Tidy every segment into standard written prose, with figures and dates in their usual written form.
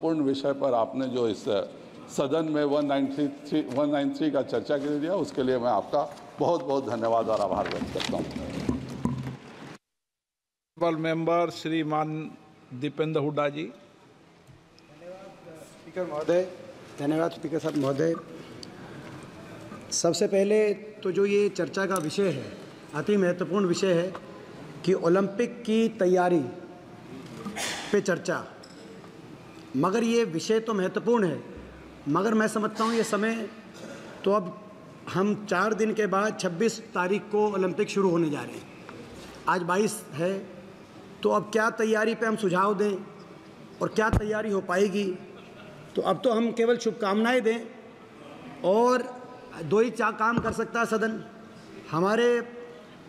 पूर्ण विषय पर आपने जो इस सदन में 193 का चर्चा के लिए दिया, उसके लिए मैं आपका बहुत बहुत धन्यवाद और आभार व्यक्त करता हूँ। मेंबर श्रीमान दीपेंद्र हुड्डा जी। स्पीकर महोदय, धन्यवाद स्पीकर साहब महोदय। सबसे पहले तो जो ये चर्चा का विषय है, अति महत्वपूर्ण विषय है कि ओलंपिक की तैयारी पे चर्चा। मगर ये विषय तो महत्वपूर्ण है, मगर मैं समझता हूँ ये समय तो अब हम 4 दिन के बाद 26 तारीख को ओलंपिक शुरू होने जा रहे हैं। आज 22 है, तो अब क्या तैयारी पे हम सुझाव दें और क्या तैयारी हो पाएगी। तो अब तो हम केवल शुभकामनाएं दें और 2 ही काम कर सकता है सदन। हमारे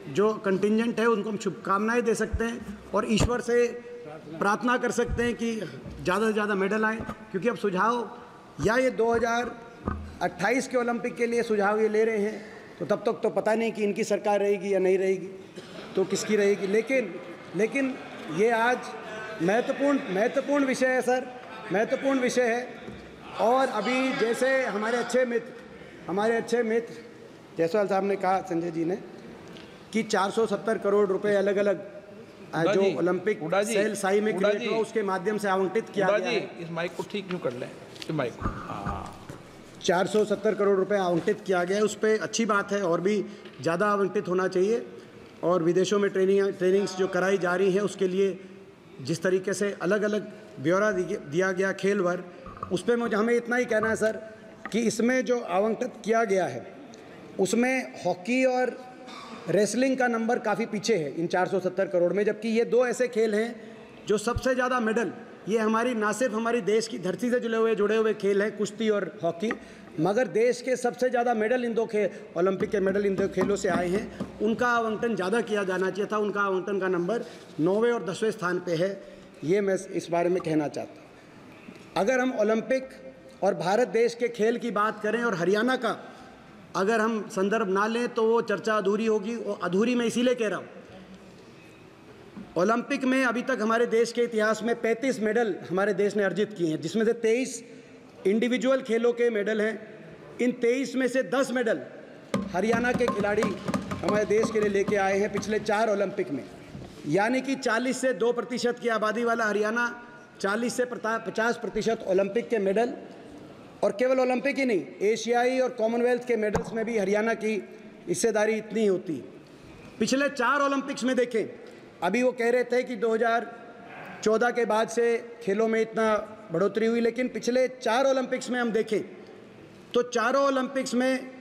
जो कंटिंजेंट है उनको हम शुभकामनाएं दे सकते हैं और ईश्वर से प्रार्थना कर सकते हैं कि ज़्यादा से ज़्यादा मेडल आए, क्योंकि अब सुझाव या ये 2028 के ओलंपिक के लिए सुझाव ये ले रहे हैं, तो तब तक तो पता नहीं कि इनकी सरकार रहेगी या नहीं रहेगी, तो किसकी रहेगी। लेकिन ये आज महत्वपूर्ण विषय है सर, महत्वपूर्ण विषय है। और अभी जैसे हमारे अच्छे मित्र जायसवाल साहब ने कहा, संजय जी ने, कि 470 करोड़ रुपए अलग अलग जो ओलंपिक सेल साई में क्रिएट हुआ उसके माध्यम से आवंटित किया गया है। इस माइक को ठीक क्यों कर लें, इस माइक को। 470 करोड़ रुपए आवंटित किया गया है, उस पर अच्छी बात है, और भी ज़्यादा आवंटित होना चाहिए। और विदेशों में ट्रेनिंग्स जो कराई जा रही है, उसके लिए जिस तरीके से अलग अलग ब्यौरा दिया गया खेल वर्ग, उस पर हमें इतना ही कहना है सर कि इसमें जो आवंटित किया गया है उसमें हॉकी और रेसलिंग का नंबर काफ़ी पीछे है इन 470 करोड़ में, जबकि ये 2 ऐसे खेल हैं जो सबसे ज़्यादा मेडल, ये हमारी ना सिर्फ हमारी देश की धरती से जुड़े हुए खेल हैं, कुश्ती और हॉकी, मगर देश के सबसे ज़्यादा मेडल इन 2 ओलंपिक के मेडल इन 2 खेलों से आए हैं। उनका आवंटन ज़्यादा किया जाना चाहिए था, उनका आवंटन का नंबर 9वें और 10वें स्थान पे है। ये मैं इस बारे में कहना चाहता हूँ। अगर हम ओलंपिक और भारत देश के खेल की बात करें और हरियाणा का अगर हम संदर्भ ना लें तो वो चर्चा अधूरी होगी। और अधूरी मैं इसीलिए कह रहा हूँ, ओलंपिक में अभी तक हमारे देश के इतिहास में 35 मेडल हमारे देश ने अर्जित किए हैं, जिसमें से 23 इंडिविजुअल खेलों के मेडल हैं। इन 23 में से 10 मेडल हरियाणा के खिलाड़ी हमारे देश के लिए लेके आए हैं पिछले 4 ओलंपिक में। यानी कि 40 से 2% की आबादी वाला हरियाणा 40 से 50% ओलंपिक के मेडल, और केवल ओलंपिक ही नहीं, एशियाई और कॉमनवेल्थ के मेडल्स में भी हरियाणा की हिस्सेदारी इतनी होती है। पिछले 4 ओलंपिक्स में देखें, अभी वो कह रहे थे कि 2014 के बाद से खेलों में इतना बढ़ोतरी हुई, लेकिन पिछले 4 ओलंपिक्स में हम देखें तो चारों ओलंपिक्स में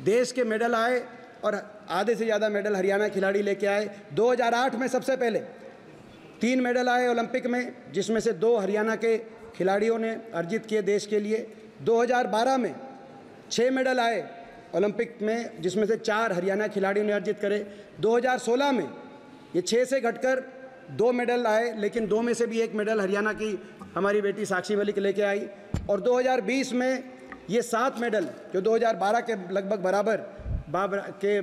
देश के मेडल आए और आधे से ज़्यादा मेडल हरियाणा खिलाड़ी लेके आए। 2008 में सबसे पहले 3 मेडल आए ओलंपिक में, जिसमें से 2 हरियाणा के खिलाड़ियों ने अर्जित किए देश के लिए। 2012 में 6 मेडल आए ओलंपिक में, जिसमें से 4 हरियाणा खिलाड़ियों ने अर्जित करे। 2016 में ये 6 से घटकर 2 मेडल आए, लेकिन 2 में से भी 1 मेडल हरियाणा की हमारी बेटी साक्षी मलिक लेके आई। और 2020 में ये 7 मेडल, जो 2012 के लगभग बराबर के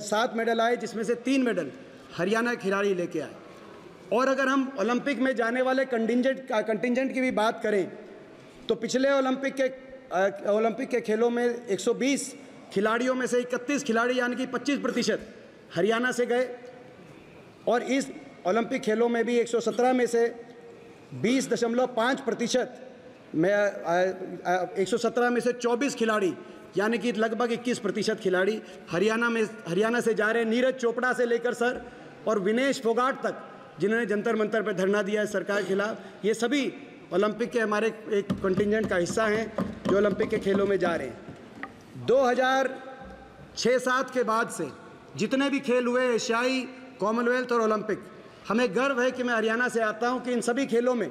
7 मेडल आए, जिसमें से 3 मेडल हरियाणा खिलाड़ी लेके आए। और अगर हम ओलंपिक में जाने वाले कंटिंजेंट की भी बात करें तो पिछले ओलंपिक के खेलों में 120 खिलाड़ियों में से 31 खिलाड़ी यानी कि 25% हरियाणा से गए। और इस ओलंपिक खेलों में भी 117 में से 20.5% में 117 में से 24 खिलाड़ी यानी कि लगभग 21% खिलाड़ी हरियाणा से जा रहे हैं। नीरज चोपड़ा से लेकर सर और विनेश फोगाट तक, जिन्होंने जंतर मंतर पर धरना दिया है सरकार के खिलाफ, ये सभी ओलंपिक के हमारे एक कंटिंजेंट का हिस्सा हैं जो ओलंपिक के खेलों में जा रहे हैं। 2006-07 के बाद से जितने भी खेल हुए, एशियाई, कॉमनवेल्थ और ओलंपिक, हमें गर्व है कि मैं हरियाणा से आता हूं कि इन सभी खेलों में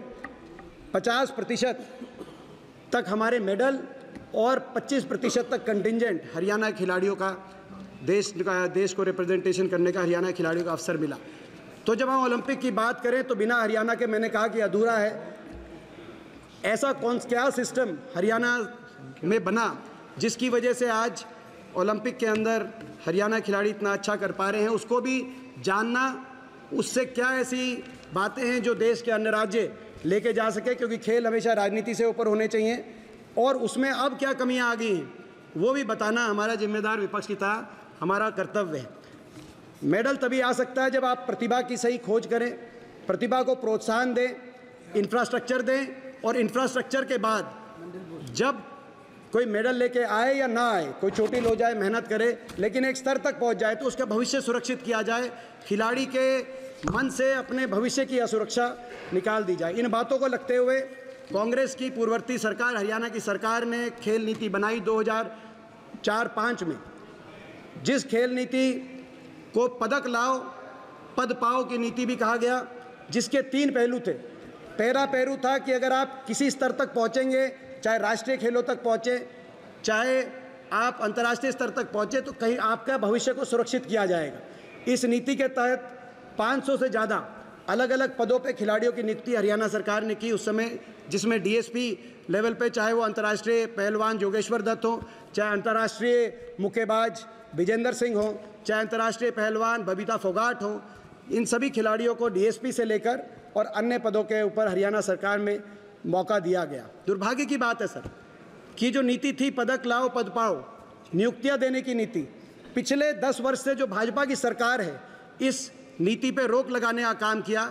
50% तक हमारे मेडल और 25% तक कंटिंजेंट हरियाणा खिलाड़ियों का देश को रिप्रेजेंटेशन करने का हरियाणा खिलाड़ियों का अवसर मिला। तो जब हम ओलंपिक की बात करें तो बिना हरियाणा के, मैंने कहा कि अधूरा है। ऐसा क्या सिस्टम हरियाणा में बना जिसकी वजह से आज ओलंपिक के अंदर हरियाणा खिलाड़ी इतना अच्छा कर पा रहे हैं, उसको भी जानना, उससे क्या ऐसी बातें हैं जो देश के अन्य राज्य लेके जा सके, क्योंकि खेल हमेशा राजनीति से ऊपर होने चाहिए। और उसमें अब क्या कमियां आ गई हैं वो भी बताना हमारा जिम्मेदार विपक्ष की तरह हमारा कर्तव्य है। मेडल तभी आ सकता है जब आप प्रतिभा की सही खोज करें, प्रतिभा को प्रोत्साहन दें, इंफ्रास्ट्रक्चर दें, और इंफ्रास्ट्रक्चर के बाद जब कोई मेडल लेके आए या ना आए, कोई चोटिल हो जाए, मेहनत करे, लेकिन एक स्तर तक पहुंच जाए तो उसका भविष्य सुरक्षित किया जाए, खिलाड़ी के मन से अपने भविष्य की असुरक्षा निकाल दी जाए। इन बातों को लगते हुए कांग्रेस की पूर्ववर्ती सरकार, हरियाणा की सरकार ने खेल नीति बनाई 2004-05 में, जिस खेल नीति को पदक लाओ पद पाओ की नीति भी कहा गया, जिसके 3 पहलू थे। पहला पहलू था कि अगर आप किसी स्तर तक पहुंचेंगे, चाहे राष्ट्रीय खेलों तक पहुंचे, चाहे आप अंतर्राष्ट्रीय स्तर तक पहुंचे, तो कहीं आपका भविष्य को सुरक्षित किया जाएगा। इस नीति के तहत 500 से ज़्यादा अलग अलग पदों पे खिलाड़ियों की नियुक्ति हरियाणा सरकार ने की उस समय, जिसमें डीएसपी लेवल पे चाहे वो अंतर्राष्ट्रीय पहलवान जोगेश्वर दत्त हो, चाहे अंतर्राष्ट्रीय मुक्केबाज विजेंद्र सिंह हो, चाहे अंतर्राष्ट्रीय पहलवान बबीता फोगाट हो, इन सभी खिलाड़ियों को डीएसपी से लेकर और अन्य पदों के ऊपर हरियाणा सरकार में मौका दिया गया। दुर्भाग्य की बात है सर कि जो नीति थी पदक लाओ पद पाओ, नियुक्तियां देने की नीति, पिछले 10 वर्ष से जो भाजपा की सरकार है इस नीति पे रोक लगाने का काम किया।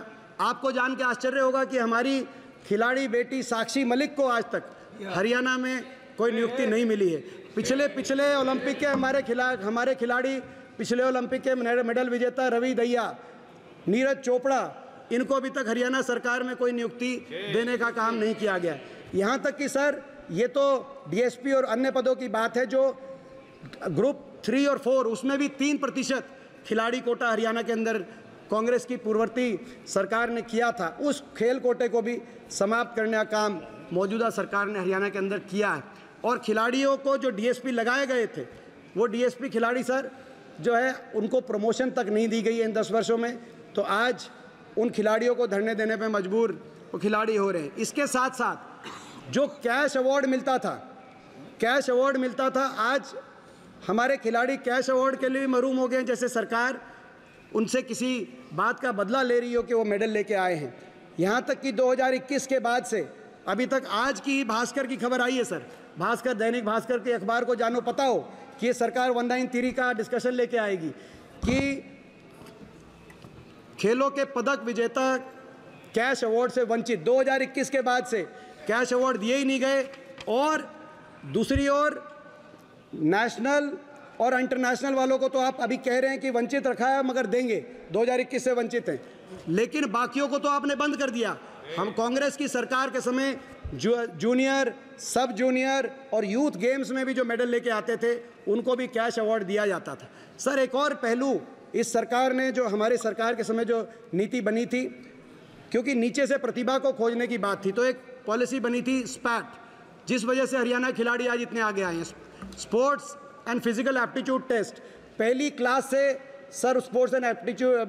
आपको जान के आश्चर्य होगा कि हमारी खिलाड़ी बेटी साक्षी मलिक को आज तक हरियाणा में कोई नियुक्ति नहीं मिली है। पिछले ओलंपिक के हमारे खिलाड़ी, पिछले ओलंपिक के मेडल विजेता रवि दहिया, नीरज चोपड़ा, इनको अभी तक हरियाणा सरकार में कोई नियुक्ति देने का काम नहीं किया गया। यहाँ तक कि सर ये तो डीएसपी और अन्य पदों की बात है, जो ग्रुप 3 और 4 उसमें भी 3% खिलाड़ी कोटा हरियाणा के अंदर कांग्रेस की पूर्ववर्ती सरकार ने किया था। उस खेल कोटे को भी समाप्त करने का काम मौजूदा सरकार ने हरियाणा के अंदर किया है। और खिलाड़ियों को जो डीएसपी लगाए गए थे, वो डीएसपी खिलाड़ी सर जो है उनको प्रमोशन तक नहीं दी गई है इन 10 वर्षों में। तो आज उन खिलाड़ियों को धरने देने पे मजबूर वो खिलाड़ी हो रहे हैं। इसके साथ साथ जो कैश अवार्ड मिलता था, आज हमारे खिलाड़ी कैश अवार्ड के लिए भी महरूम हो गए हैं। जैसे सरकार उनसे किसी बात का बदला ले रही हो कि वो मेडल लेके आए हैं। यहाँ तक कि 2021 के बाद से अभी तक आज की भास्कर की खबर आई है सर, भास्कर, दैनिक भास्कर के अखबार को जानो पता हो कि ये सरकार 193 का डिस्कशन लेके आएगी कि खेलों के पदक विजेता कैश अवार्ड से वंचित। 2021 के बाद से कैश अवार्ड दिए ही नहीं गए, और दूसरी ओर नेशनल और इंटरनेशनल वालों को तो आप अभी कह रहे हैं कि वंचित रखा है मगर देंगे, 2021 से वंचित हैं, लेकिन बाकियों को तो आपने बंद कर दिया। हम कांग्रेस की सरकार के समय जूनियर, सब जूनियर और यूथ गेम्स में भी जो मेडल लेके आते थे उनको भी कैश अवार्ड दिया जाता था। सर एक और पहलू इस सरकार ने, जो हमारे सरकार के समय जो नीति बनी थी, क्योंकि नीचे से प्रतिभा को खोजने की बात थी, तो एक पॉलिसी बनी थी स्पैट, जिस वजह से हरियाणा खिलाड़ी आज इतने आगे आए हैं। Sports and physical aptitude test, पहली क्लास से sir sports and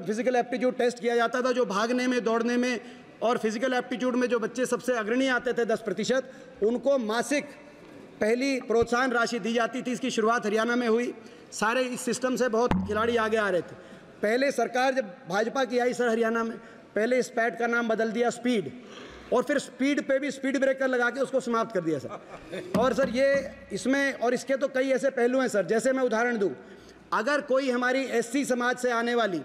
physical aptitude test किया जाता था, जो भागने में, दौड़ने में और फिजिकल एप्टीट्यूड में जो बच्चे सबसे अग्रणी आते थे 10%, उनको मासिक पहली प्रोत्साहन राशि दी जाती थी। इसकी शुरुआत हरियाणा में हुई। सारे इस सिस्टम से बहुत खिलाड़ी आगे आ रहे थे। पहले सरकार जब भाजपा की आई सर हरियाणा में, पहले स्पैट का नाम बदल दिया स्पीड, और फिर स्पीड पे भी स्पीड ब्रेकर लगा के उसको समाप्त कर दिया सर। और सर ये इसमें और इसके तो कई ऐसे पहलू हैं सर, जैसे मैं उदाहरण दूं, अगर कोई हमारी एससी समाज से आने वाली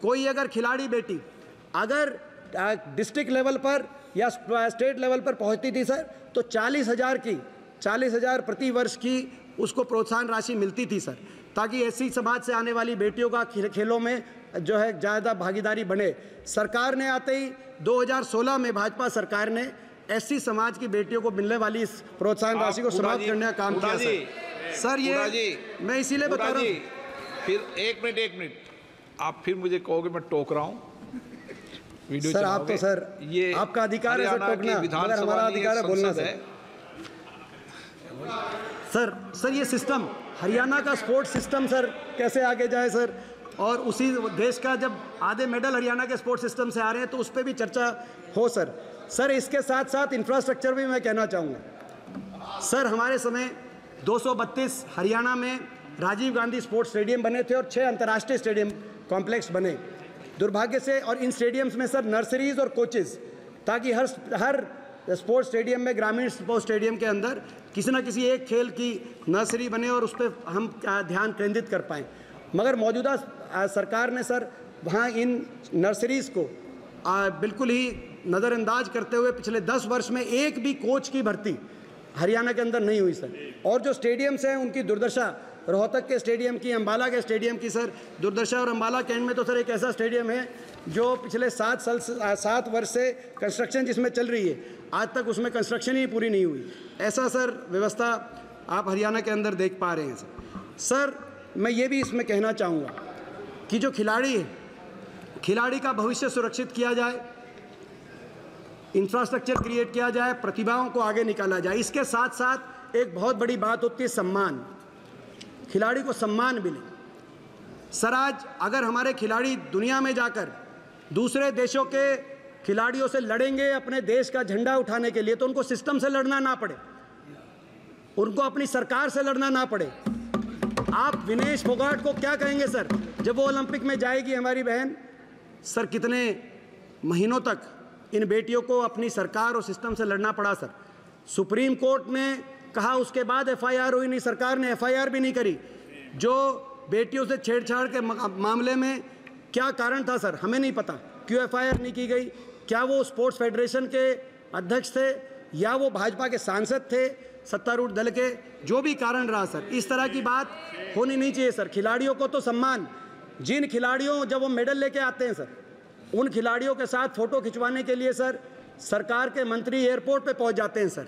कोई अगर खिलाड़ी बेटी अगर डिस्ट्रिक्ट लेवल पर या स्टेट लेवल पर पहुंचती थी सर, तो 40,000 प्रति वर्ष की उसको प्रोत्साहन राशि मिलती थी सर, ताकि एससी समाज से आने वाली बेटियों का खेलों में जो है ज़्यादा भागीदारी बने। सरकार ने आते ही 2016 में भाजपा सरकार ने एससी समाज की बेटियों को मिलने वाली इस प्रोत्साहन राशि को समाप्त करने का काम किया सर। ये मैं इसीलिए बता रहा हूँ। फिर एक मिनट आप फिर मुझे कहोगे मैं टोक रहा हूँ। वीडियो सर आप तो सर ये आपका अधिकार है सर टोकना, मगर हमारा अधिकार है बोलना सर। ये सिस्टम हरियाणा का स्पोर्ट्स सिस्टम सर कैसे आगे जाए सर, और उसी देश का जब आधे मेडल हरियाणा के स्पोर्ट्स सिस्टम से आ रहे हैं तो उस पर भी चर्चा हो सर। इसके साथ साथ इंफ्रास्ट्रक्चर भी मैं कहना चाहूँगा सर। हमारे समय 232 हरियाणा में राजीव गांधी स्पोर्ट्स स्टेडियम बने थे और 6 अंतर्राष्ट्रीय स्टेडियम कॉम्प्लेक्स बने। दुर्भाग्य से, और इन स्टेडियम्स में सर नर्सरीज और कोचेज़ ताकि हर स्पोर्ट्स स्टेडियम में, ग्रामीण स्पोर्ट्स स्टेडियम के अंदर किसी न किसी एक खेल की नर्सरी बने और उस पर हम ध्यान केंद्रित कर पाएँ। मगर मौजूदा सरकार ने सर वहाँ इन नर्सरीज़ को बिल्कुल ही नज़रअंदाज करते हुए पिछले 10 वर्ष में एक भी कोच की भर्ती हरियाणा के अंदर नहीं हुई सर। और जो स्टेडियम्स हैं उनकी दुर्दशा, रोहतक के स्टेडियम की, अम्बाला के स्टेडियम की सर दुर्दशा। और अम्बाला कैंट में तो सर एक ऐसा स्टेडियम है जो पिछले 7 वर्ष से कंस्ट्रक्शन जिसमें चल रही है, आज तक उसमें कंस्ट्रक्शन ही पूरी नहीं हुई। ऐसा सर व्यवस्था आप हरियाणा के अंदर देख पा रहे हैं सर। मैं ये भी इसमें कहना चाहूँगा कि जो खिलाड़ी है, खिलाड़ी का भविष्य सुरक्षित किया जाए, इंफ्रास्ट्रक्चर क्रिएट किया जाए, प्रतिभाओं को आगे निकाला जाए। इसके साथ साथ एक बहुत बड़ी बात होती है सम्मान, खिलाड़ी को सम्मान मिले। सर आज अगर हमारे खिलाड़ी दुनिया में जाकर दूसरे देशों के खिलाड़ियों से लड़ेंगे अपने देश का झंडा उठाने के लिए, तो उनको सिस्टम से लड़ना ना पड़े, उनको अपनी सरकार से लड़ना ना पड़े। आप विनेश फोगाट को क्या कहेंगे सर जब वो ओलंपिक में जाएगी हमारी बहन? सर कितने महीनों तक इन बेटियों को अपनी सरकार और सिस्टम से लड़ना पड़ा सर। सुप्रीम कोर्ट ने कहा, उसके बाद एफआईआर हुई नहीं, सरकार ने एफआईआर भी नहीं करी। जो बेटियों से छेड़छाड़ के मामले में क्या कारण था सर, हमें नहीं पता क्यों एफआईआर नहीं की गई। क्या वो स्पोर्ट्स फेडरेशन के अध्यक्ष थे या वो भाजपा के सांसद थे, सत्तारूढ़ दल के? जो भी कारण रहा सर, इस तरह की बात होनी नहीं चाहिए सर। खिलाड़ियों को तो सम्मान, जिन खिलाड़ियों जब वो मेडल लेके आते हैं सर, उन खिलाड़ियों के साथ फ़ोटो खिंचवाने के लिए सर सरकार के मंत्री एयरपोर्ट पे पहुंच जाते हैं सर।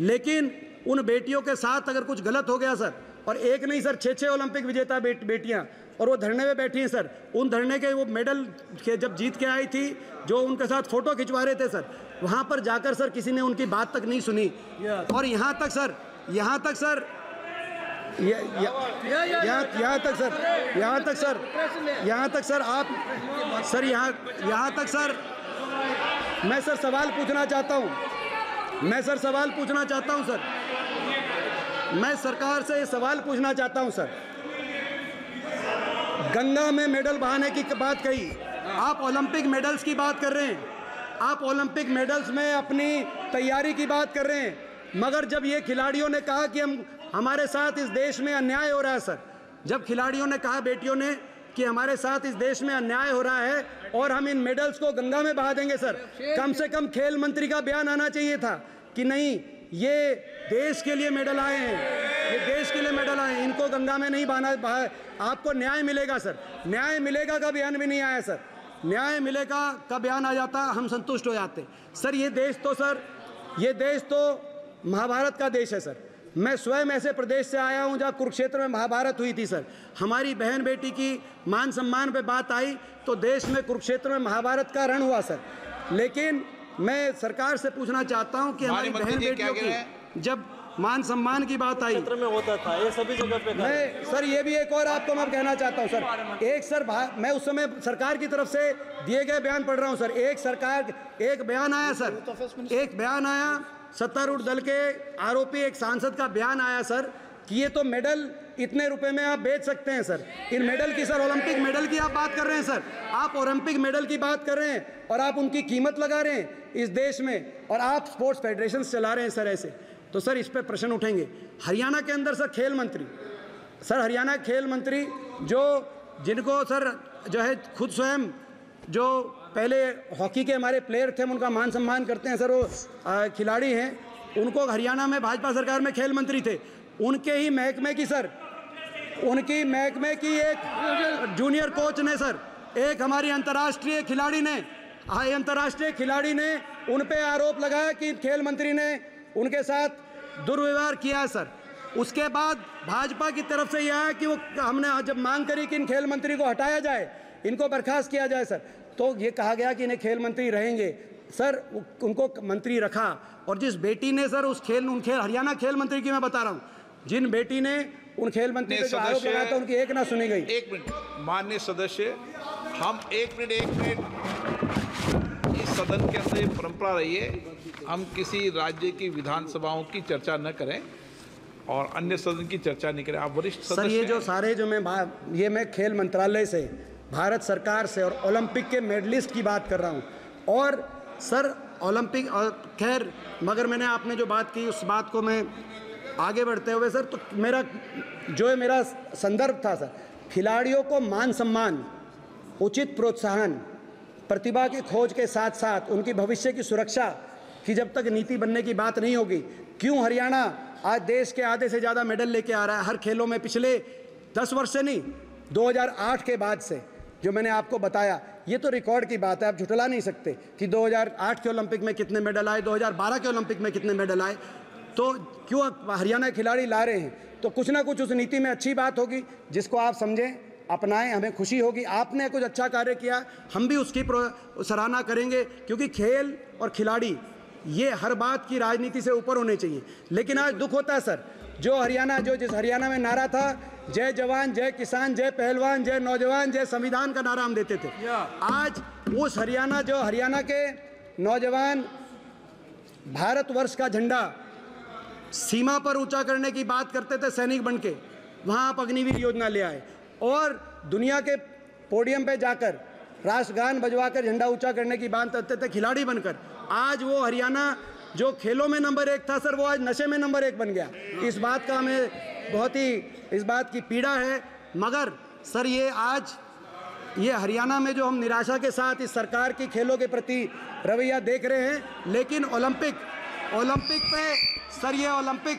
लेकिन उन बेटियों के साथ अगर कुछ गलत हो गया सर, और एक नहीं सर 6 ओलंपिक विजेता बेटियां, और वो धरने में बैठी हैं सर, उन धरने के वो मेडल के जब जीत के आई थी, जो उनके साथ फ़ोटो खिंचवा रहे थे सर, वहाँ पर जाकर सर किसी ने उनकी बात तक नहीं सुनी। और यहाँ तक सर यहाँ तक सर आप सर यहाँ तक सर मैं सर सवाल पूछना चाहता हूँ सर। मैं सरकार से ये सवाल पूछना चाहता हूँ सर। गंगा में मेडल बहाने की बात कही, आप ओलंपिक मेडल्स की बात कर रहे हैं, आप ओलंपिक मेडल्स में अपनी तैयारी की बात कर रहे हैं, मगर जब ये खिलाड़ियों ने कहा कि हमारे साथ इस देश में अन्याय हो रहा है सर, जब खिलाड़ियों ने कहा, बेटियों ने, कि हमारे साथ इस देश में अन्याय हो रहा है और हम इन मेडल्स को गंगा में बहा देंगे सर, कम से कम खेल मंत्री का बयान आना चाहिए था कि नहीं, ये देश के लिए मेडल आए हैं, इनको गंगा में नहीं बहा, आपको न्याय मिलेगा सर। न्याय मिलेगा का बयान भी नहीं आया सर। न्याय मिलेगा का बयान आ जाता, हम संतुष्ट हो जाते सर। ये देश तो महाभारत का देश है सर। मैं स्वयं ऐसे प्रदेश से आया हूं जहां कुरुक्षेत्र में महाभारत हुई थी सर। हमारी बहन बेटी की मान सम्मान पे बात आई तो देश में कुरुक्षेत्र में महाभारत का रण हुआ सर। लेकिन मैं सरकार से पूछना चाहता हूं कि हमारी बहन बेटियों की जब मान सम्मान की बात आई क्षेत्र में होता था, ये सभी जगह पे मैं सर ये भी एक और आपको मैं कहना चाहता हूं सर। एक सर मैं उस समय सरकार की तरफ से दिए गए बयान पढ़ रहा हूं सर। एक बयान आया सर, एक बयान आया सत्तारूढ़ दल के आरोपी एक सांसद का बयान आया सर कि ये तो मेडल इतने रुपए में आप बेच सकते हैं सर। इन मेडल की सर, ओलंपिक मेडल की आप बात कर रहे हैं सर, आप ओलंपिक मेडल की बात कर रहे हैं और आप उनकी कीमत लगा रहे हैं इस देश में, और आप स्पोर्ट्स फेडरेशन चला रहे हैं सर ऐसे। तो सर इस पर प्रश्न उठेंगे। हरियाणा के अंदर सर खेल मंत्री, सर हरियाणा खेल मंत्री जिनको सर जो है खुद स्वयं जो पहले हॉकी के हमारे प्लेयर थे, हम उनका मान सम्मान करते हैं सर, वो खिलाड़ी हैं, उनको हरियाणा में भाजपा सरकार में खेल मंत्री थे। उनके ही महकमे की सर, उनकी महकमे की एक जूनियर कोच ने सर, एक हमारी अंतर्राष्ट्रीय खिलाड़ी ने उन पे आरोप लगाया कि खेल मंत्री ने उनके साथ दुर्व्यवहार किया है सर। उसके बाद भाजपा की तरफ से यह है कि वो हमने जब मांग करी कि इन खेल मंत्री को हटाया जाए, इनको बर्खास्त किया जाए सर, तो ये कहा गया कि इन्हें खेल मंत्री रहेंगे सर। उनको मंत्री रखा, और जिस बेटी ने सर हरियाणा खेल मंत्री की मैं बता रहा हूँ, जिन बेटी ने उन खेल मंत्री पे जो आरोप लगाया था उनकी एक ना सुनी गई। एक मिनट माननीय सदस्य, हम एक मिनट इस सदन के अंदर ये परंपरा रही है, हम किसी राज्य की विधानसभाओं की चर्चा न करें और अन्य सदन की चर्चा नहीं करें। आप वरिष्ठ सदस्य सर, ये जो सारे जो मैं खेल मंत्रालय से, भारत सरकार से और ओलंपिक के मेडलिस्ट की बात कर रहा हूँ। और सर ओलंपिक खैर, मगर मैंने आपने जो बात की उस बात को मैं आगे बढ़ते हुए सर, तो मेरा संदर्भ था सर, खिलाड़ियों को मान सम्मान, उचित प्रोत्साहन, प्रतिभा की खोज के साथ साथ उनकी भविष्य की सुरक्षा की जब तक नीति बनने की बात नहीं होगी, क्यों हरियाणा आज देश के आधे से ज़्यादा मेडल लेके आ रहा है हर खेलों में पिछले 10 वर्ष से नहीं, 2008 के बाद से, जो मैंने आपको बताया, ये तो रिकॉर्ड की बात है, आप झुठला नहीं सकते कि 2008 के ओलंपिक में कितने मेडल आए, 2012 के ओलंपिक में कितने मेडल आए। तो क्यों हरियाणा के खिलाड़ी ला रहे हैं, तो कुछ ना कुछ उस नीति में अच्छी बात होगी जिसको आप समझें, अपनाएं, हमें खुशी होगी। आपने कुछ अच्छा कार्य किया, हम भी उसकी सराहना करेंगे, क्योंकि खेल और खिलाड़ी ये हर बात की राजनीति से ऊपर होने चाहिए। लेकिन आज दुख होता है सर, जिस हरियाणा में नारा था जय जवान जय किसान जय पहलवान जय नौजवान जय संविधान का नारा हम देते थे, आज उस हरियाणा के नौजवान भारतवर्ष का झंडा सीमा पर ऊंचा करने की बात करते थे सैनिक बन के, वहाँ आप अग्निवीर योजना ले आए और दुनिया के पोडियम पे जाकर राष्ट्रगान बजवाकर झंडा ऊंचा करने की बात करते थे खिलाड़ी बनकर। आज वो हरियाणा जो खेलों में नंबर 1 था सर, वो आज नशे में नंबर 1 बन गया। इस बात का हमें बहुत ही इस बात की पीड़ा है। मगर सर ये हरियाणा में जो हम निराशा के साथ इस सरकार की खेलों के प्रति रवैया देख रहे हैं, लेकिन ओलंपिक पे सर, ये ओलंपिक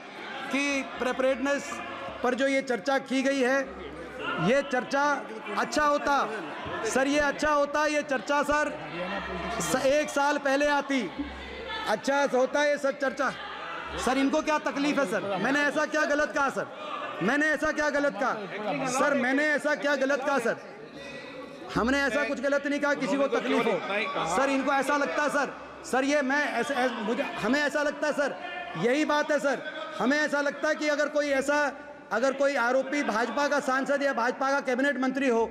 की प्रिपरेडनेस पर जो ये चर्चा की गई है, ये चर्चा अच्छा होता सर, ये अच्छा होता, ये चर्चा सर 1 साल पहले आती, अच्छा होता ये सब चर्चा। सर इनको क्या तकलीफ है सर, मैंने ऐसा क्या गलत कहा सर, मैंने ऐसा क्या गलत कहा सर, मैंने ऐसा क्या गलत कहा सर, हमने ऐसा कुछ गलत नहीं कहा, किसी को तकलीफ हो सर, इनको ऐसा लगता है सर ये मैं ऐसे हमें ऐसा लगता है सर, यही बात है सर, हमें ऐसा लगता है कि अगर कोई आरोपी भाजपा का सांसद या भाजपा का कैबिनेट मंत्री हो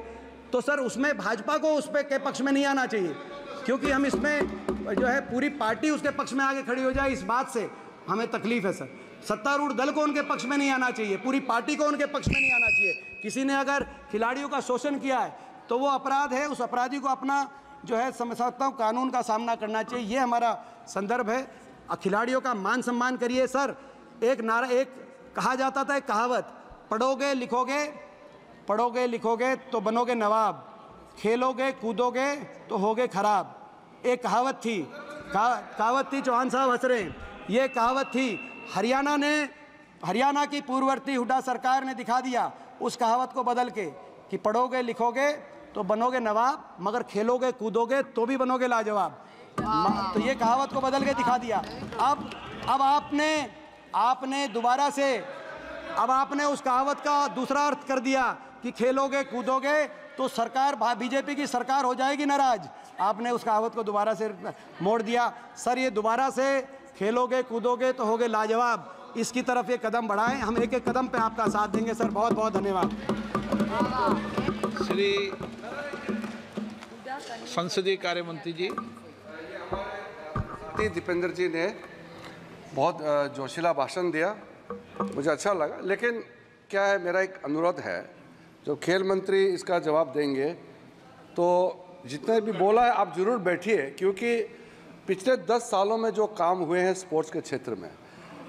तो सर उसमें भाजपा को उस पे के पक्ष में नहीं आना चाहिए, क्योंकि हम इसमें जो है पूरी पार्टी उसके पक्ष में आगे खड़ी हो जाए, इस बात से हमें तकलीफ है सर। सत्तारूढ़ दल को उनके पक्ष में नहीं आना चाहिए, पूरी पार्टी को उनके पक्ष में नहीं आना चाहिए। किसी ने अगर खिलाड़ियों का शोषण किया है तो वो अपराध है, उस अपराधी को अपना जो है समझता हूँ कानून का सामना करना चाहिए, ये हमारा संदर्भ है। खिलाड़ियों का मान सम्मान करिए सर। एक कहा जाता था, एक कहावत, पढ़ोगे लिखोगे तो बनोगे नवाब, खेलोगे कूदोगे तो होगे खराब। एक कहावत थी चौहान साहब हंस रहे हैं, ये कहावत थी, हरियाणा की पूर्ववर्ती हुड्डा सरकार ने दिखा दिया उस कहावत को बदल के कि पढ़ोगे लिखोगे तो बनोगे नवाब, मगर खेलोगे कूदोगे तो भी बनोगे लाजवाब। तो ये कहावत को बदल के दिखा दिया। अब आपने दोबारा से आपने उस कहावत का दूसरा अर्थ कर दिया कि खेलोगे कूदोगे तो सरकार बीजेपी की सरकार हो जाएगी नाराज। आपने उस कहावत को दोबारा से मोड़ दिया। सर ये दोबारा से खेलोगे कूदोगे तो होगे लाजवाब, इसकी तरफ ये कदम बढ़ाएं, हम एक एक कदम पे आपका साथ देंगे सर। बहुत बहुत धन्यवाद। श्री संसदीय कार्य मंत्री जी। दीपेंद्र जी ने बहुत जोशीला भाषण दिया, मुझे अच्छा लगा। लेकिन क्या है, मेरा एक अनुरोध है, जो खेल मंत्री इसका जवाब देंगे तो जितने भी बोला है आप ज़रूर बैठिए, क्योंकि पिछले 10 सालों में जो काम हुए हैं स्पोर्ट्स के क्षेत्र में,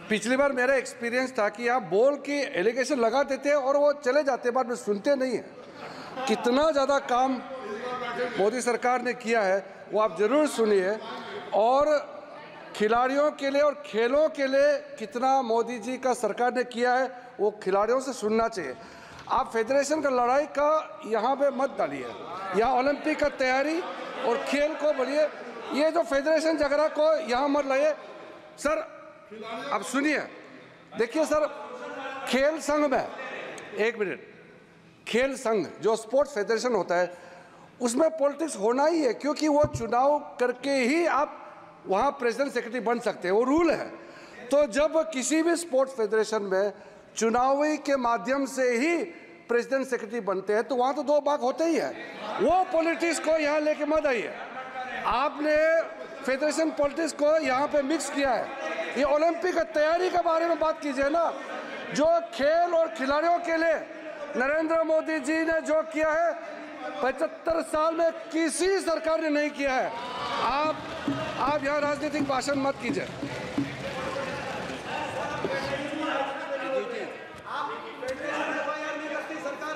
पिछली बार मेरा एक्सपीरियंस था कि आप बोल के एलिगेशन लगा देते हैं और वो चले जाते, बाद में सुनते नहीं हैं। कितना ज़्यादा काम मोदी सरकार ने किया है वो आप ज़रूर सुनिए, और खिलाड़ियों के लिए और खेलों के लिए कितना मोदी जी का सरकार ने किया है वो खिलाड़ियों से सुनना चाहिए। आप फेडरेशन का लड़ाई का यहाँ पे मत डालिए, यहाँ ओलंपिक का तैयारी और खेल को बढ़िए, ये जो फेडरेशन झगड़ा को यहाँ मत लाइए। सर अब सुनिए, देखिए सर, खेल संघ में, एक मिनट, खेल संघ जो स्पोर्ट्स फेडरेशन होता है उसमें पॉलिटिक्स होना ही है, क्योंकि वो चुनाव करके ही आप वहाँ प्रेसिडेंट सेक्रेटरी बन सकते हैं, वो रूल है। तो जब किसी भी स्पोर्ट्स फेडरेशन में चुनावी के माध्यम से ही प्रेसिडेंट सेक्रेटरी बनते हैं तो वहाँ तो 2 भाग होते ही है। वो पॉलिटिक्स को यहाँ लेके मत आइए। आपने फेडरेशन पॉलिटिक्स को यहाँ पे मिक्स किया है। ये ओलंपिक की तैयारी के बारे में बात कीजिए ना, जो खेल और खिलाड़ियों के लिए नरेंद्र मोदी जी ने जो किया है 75 साल में किसी सरकार ने नहीं किया है। आप आप यहाँ राजनीतिक भाषण मत कीजिए।